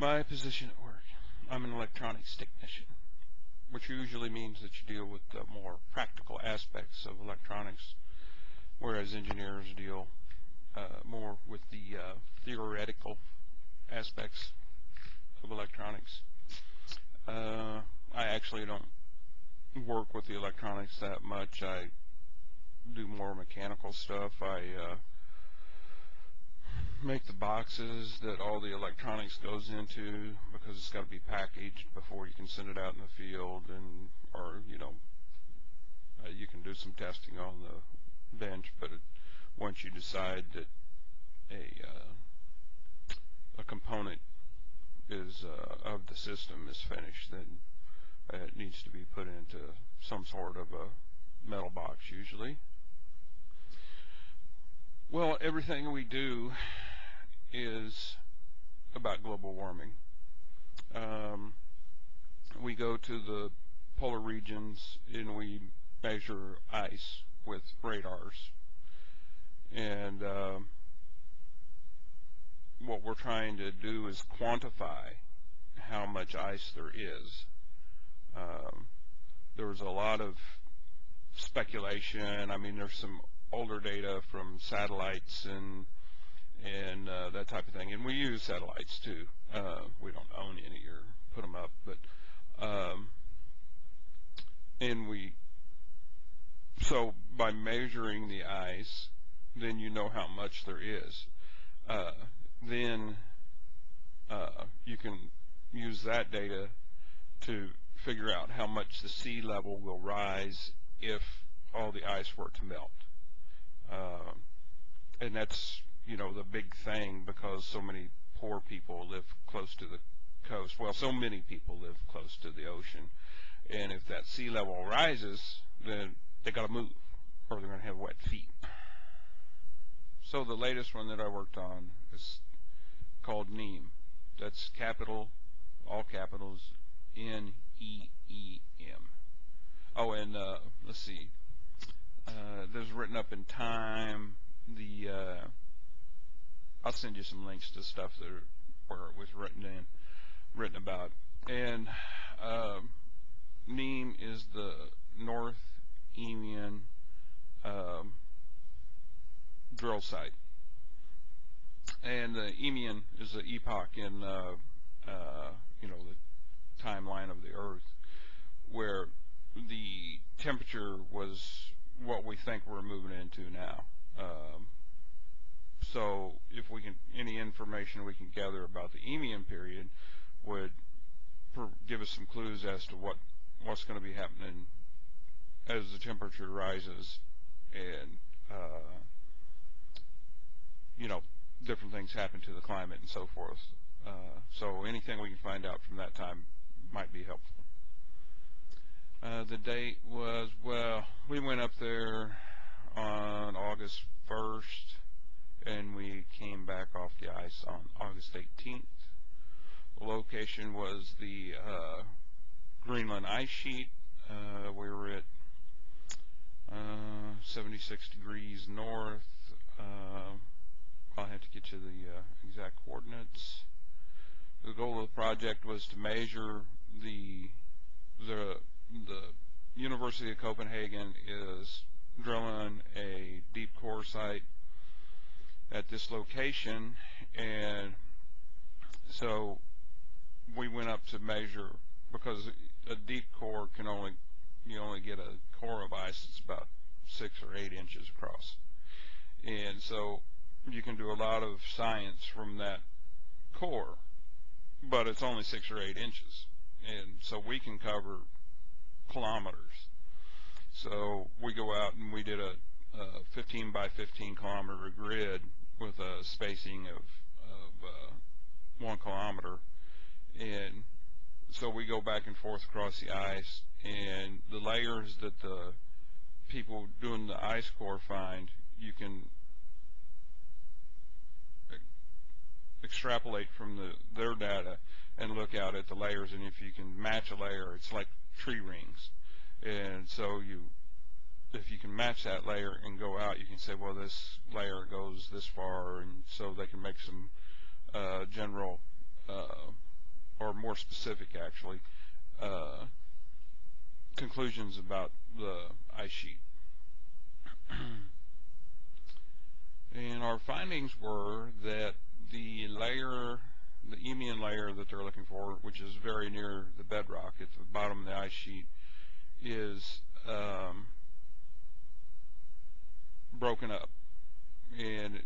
My position at work, I'm an electronics technician, which usually means that you deal with the more practical aspects of electronics, whereas engineers deal more with the theoretical aspects of electronics. I actually don't work with the electronics that much. I do more mechanical stuff. I make the boxes that all the electronics goes into, because it's got to be packaged before you can send it out in the field, and you can do some testing on the bench, but once you decide that a component is of the system is finished, then it needs to be put into some sort of a metal box usually. Well, everything we do is about global warming. We go to the polar regions and we measure ice with radars, and what we're trying to do is quantify how much ice there is. There was a lot of speculation. I mean, there's some older data from satellites and that type of thing, and we use satellites too. We don't own any or put them up, but so by measuring the ice, then you know how much there is. Then you can use that data to figure out how much the sea level will rise if all the ice were to melt. And that's, the big thing, because so many poor people live close to the coast. Well, so many people live close to the ocean. And if that sea level rises, then they got to move, or they're going to have wet feet. So the latest one that I worked on is called NEEM. That's capital, all capitals, NEEM. Oh, and let's see. There's written up in Time. I'll send you some links to stuff where it was written about. And NEEM is the North Eemian drill site, and the Eemian is the epoch in the timeline of the Earth, where the temperature was what we think we're moving into now. So if we can, any information we can gather about the Eemian period would give us some clues as to what's going to be happening as the temperature rises, and different things happen to the climate and so forth. So anything we can find out from that time might be helpful. The date was, well, we went up there on August 1st, and we came back off the ice on August 18th. The location was the Greenland ice sheet. We were at 76 degrees north. I'll have to get you the exact coordinates. The goal of the project was to measure the University of Copenhagen is drilling a deep core site at this location, and so we went up to measure, because a deep core you only get a core of ice that's about 6 or 8 inches across, and so you can do a lot of science from that core, but it's only 6 or 8 inches, and so we can cover kilometers. So we go out and we did a 15 by 15 kilometer grid with a spacing of 1 kilometer, and so we go back and forth across the ice, and the layers that the people doing the ice core find, you can extrapolate from their data and look out at the layers, and if you can match a layer, it's like tree rings. And so if you can match that layer and go out, you can say, well, this layer goes this far, and so they can make some general or more specific actually, conclusions about the ice sheet. And our findings were that the layer, the Eemian layer that they're looking for, which is very near the bedrock at the bottom of the ice sheet, is broken up. And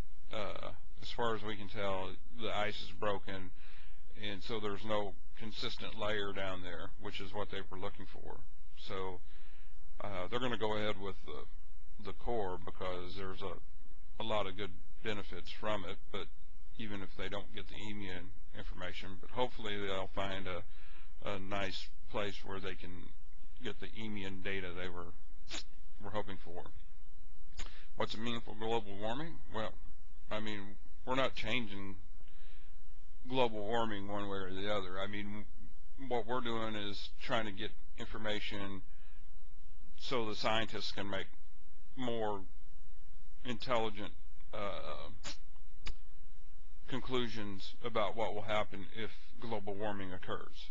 as far as we can tell, the ice is broken, and so there's no consistent layer down there, which is what they were looking for. So they're going to go ahead with the core because there's a lot of good benefits from it, but even if they don't get the Eemian information, but hopefully they'll find a nice place where they can get the Eemian data they were hoping for. What's it mean for global warming? Well, I mean, we're not changing global warming one way or the other. I mean, what we're doing is trying to get information so the scientists can make more intelligent conclusions about what will happen if global warming occurs.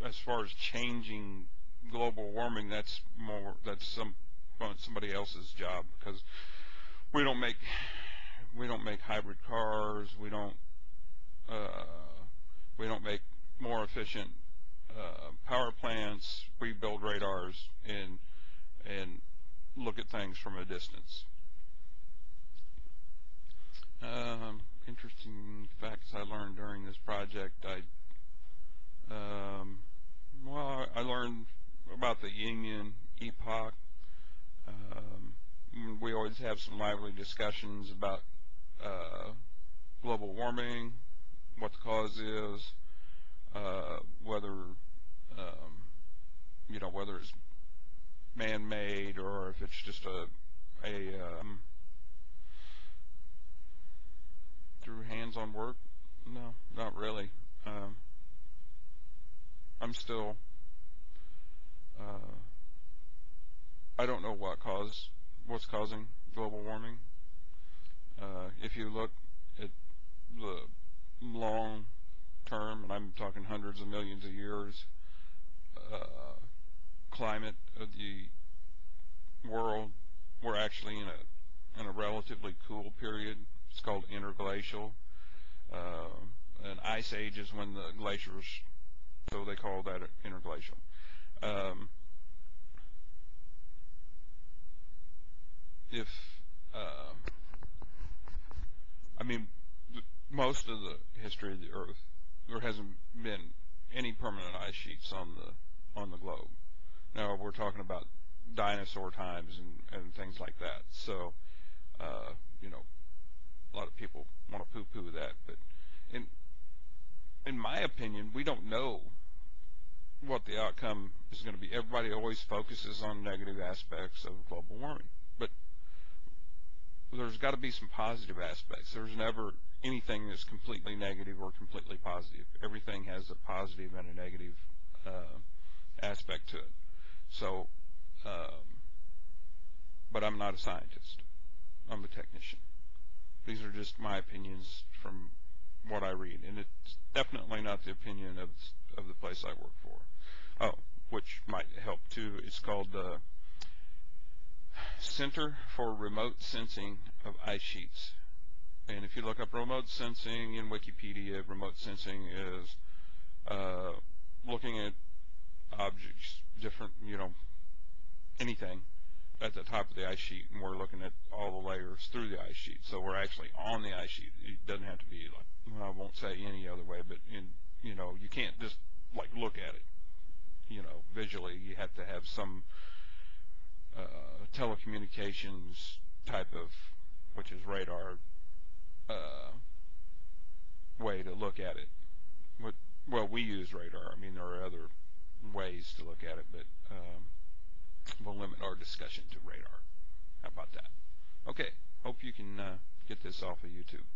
As far as changing global warming, that's somebody else's job, because we don't make hybrid cars, we don't make more efficient power plants. We build radars and look at things from a distance. Interesting facts I learned during this project. I learned about the Eemian epoch. We always have some lively discussions about global warming, what the cause is, whether whether it's man-made or if it's just through hands-on work. No, not really. I'm still I don't know what's causing global warming. If you look at the long term, and I'm talking hundreds of millions of years, climate of the world, we're actually in a relatively cool period. It's called interglacial. An ice age is when the glaciers, so they call that interglacial. Most of the history of the Earth, there hasn't been any permanent ice sheets on the globe. Now we're talking about dinosaur times and things like that. So, a lot of people want to poo-poo that, but in my opinion, we don't know what the outcome is going to be. Everybody always focuses on negative aspects of global warming, but there's got to be some positive aspects. There's never anything that's completely negative or completely positive. Everything has a positive and a negative aspect to it. So, but I'm not a scientist. I'm a technician. These are just my opinions from what I read, and it's definitely not the opinion of the place I work for. Oh, which might help too. It's called the Center for Remote Sensing of Ice Sheets. And if you look up remote sensing in Wikipedia, remote sensing is looking at objects, different, anything at the top of the ice sheet, and we're looking at all the layers through the ice sheet. So we're actually on the ice sheet. It doesn't have to be like, well, I won't say any other way, but you can't just like look at it, visually. You have to have some telecommunications type of, which is radar, way to look at it. Well, we use radar. I mean, there are other ways to look at it, but we'll limit our discussion to radar. How about that? Okay, hope you can get this off of YouTube.